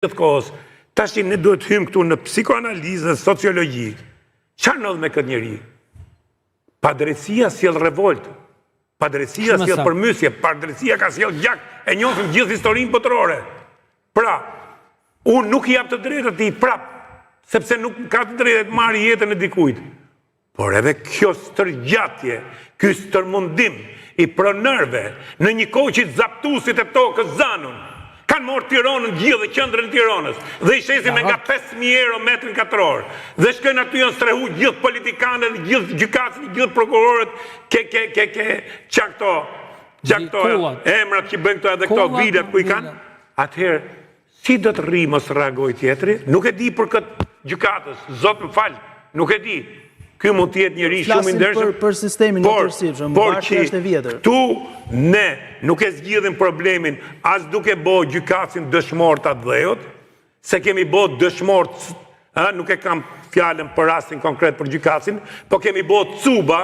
Këtë kohës, tash ne duhet hymë këtu në psikoanalizë dhe sociologji. Çfarë ndodh me këtë njeri? Padrejësia sjell revoltë, padrejësia sjell përmysje, padrejësia ka sjell gjak, e njohim gjithë historinë botërore. Pra, unë nuk i jap të drejtë atij prap, sepse nuk ka të drejtë të marrë jetën e dikujt. Por edhe kjo stërgjatje, ky stërmundim i pronarëve në një kohë që zaptuesit e tokës zanun, kanë morë Tiranën gjithë dhe qendrën e Tiranës dhe i shesin me nga 5.000 euro metrin katror. Dhe shkojnë aty janë strehu gjithë politikanët, gjithë gjykatësit, gjithë prokurorët, çakto emrat që bëjnë këto edhe këto videot ku i kanë. Atëherë, si do të rri mos reagoj tjetri? Nuk e di për këtë gjykatës, zot më fal, nuk e di. Ky mund të jetë njëri shumë i ndershëm për sistemin e tërësishëm, bashkë është e vjetër. Tu ne nuk e zgjidhim problemin as duke bo gjykatësin dëshmor të dhejot, se kemi bo dëshmor, nuk e kam fjallën për rastin konkret për gjykatësin, po kemi bo cuba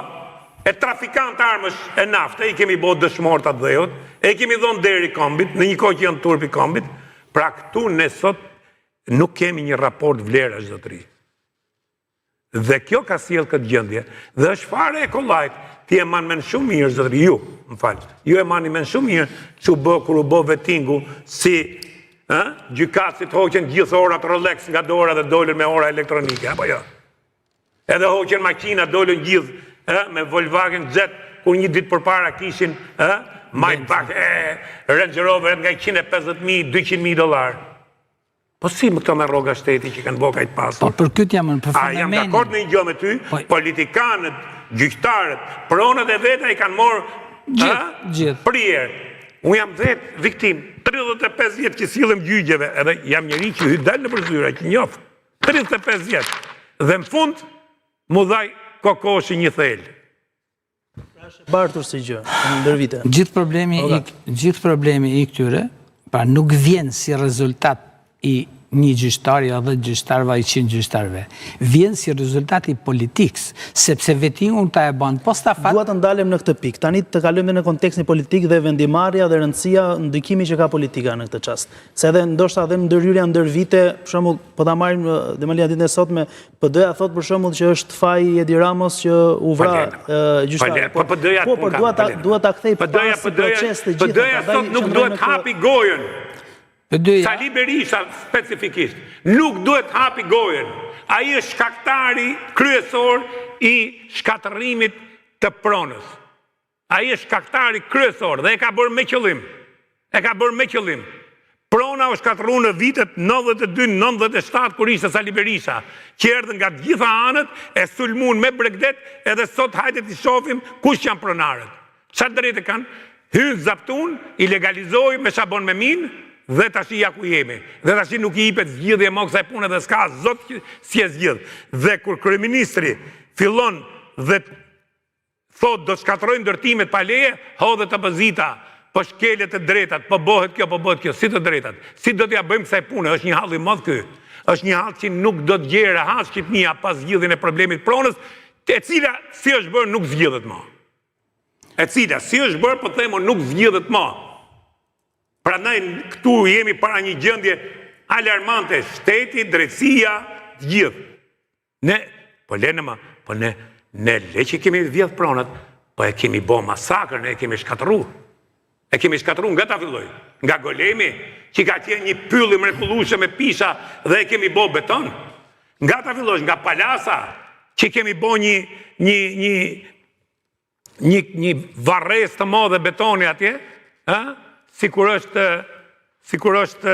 e trafikant armësh e nafte, i kemi bo dëshmor të dhejot, e kemi dhonë deri kombit, në një kohë që janë turpi kombit, pra këtu ne sot nuk kemi një raport vlerash zotëri. Dhe kjo ka sjell këtë gjendje. Dhe është fare e kollajt, ti e manë men shumë mirë, zotëri, më falë, ju e mani men shumë mirë që kur u bë vetingu si gjykatësit hoqen gjithë orat Rolex nga dora dhe dolën me ora elektronike, apo jo? Edhe hoqen makina, dolën gjithë me Volkswagen Jet, kur një ditë përpara kishin Maybach, Range Rover nga 150.000, 200.000 dolar. Po si më këto me rroga shteti që kanë bokajt pasur? Po për këtë jam në përfundamentin. Jam dakord në një gjë me ty, politikanët, gjyqtarët, pronët e veta i kanë morë prier. Unë jam vetë viktim, 35 vjetë që sillim gjyqjeve, edhe jam njëri që hy dalë në përzyra, që njof, 35 vjetë. Dhe në fund, mu dhaj kokoshi një thellë. Bartur si gjë, në ndër vite. Gjithë problemi i këtyre, pra nuk vjen si rezultat i një gjyqtari edhe gjyqtarëve i 100 gjyqtarëve. Vjen si rezultat i politikës, sepse vetingun ta e bën posta fat. Dua të ndalem në këtë pikë. Tani të kalojmë në kontekstin politik dhe vendimarrja dhe rëndësia ndikimi që ka politika në këtë çast. Se edhe ndoshta edhe ndërhyrja ndër vite, për shembull, po ta marrim Demalia ditën e sotme, PD-ja thot për shembull që është faji i Edi Ramos që u vra gjyqtarë. Po dua ta kthej pas proces të gjithë. PD-ja sot nuk duhet hapi gojën. Sali Berisha specifikisht, nuk duhet hapi gojën. Ai është shkaktari kryesor i shkatërimit të pronës. Ai është shkaktari kryesor dhe e ka bërë me qëllim. Prona u shkatëru në vitet 92-97 kur ishte Sali Berisha, që erdhën nga gjitha anët, e sulmun me bregdet, edhe sot hajde të shohim kush janë pronarët. Çfarë drejtë kanë? Hynë zaptun, i legalizoi me shabon me minë, dhe tash ja ku jemi. Dhe tash nuk i jepet zgjidhje më kësaj pune dhe s'ka zot si e zgjidh. Dhe kur kryeministri fillon dhe thot do shkatërrojmë ndërtimet pa leje, hodhet opozita, po shkelet të drejtat, po bëhet kjo, si të drejtat. Si do t'ja bëjmë kësaj pune? Është një hall i madh ky. Është një hall që nuk do të gjerë as Shqipnia pas zgjidhjen e problemit pronës, e cila si është bërë nuk zgjidhet më. Nuk zgjidhet më. Prandaj këtu jemi para një gjendje alarmante, shteti, drejtësia, gjithë. Ne le që kemi vjedh pronat, po e kemi bo masakrën, e kemi shkatëru. E kemi shkatëru nga ta filloj. Nga golemi, që ka qenë një pylli mrekullueshme me pisha dhe e kemi bo beton. Nga ta filloj, nga palasa, që kemi bo një varres të madhe betoni atje, sikur është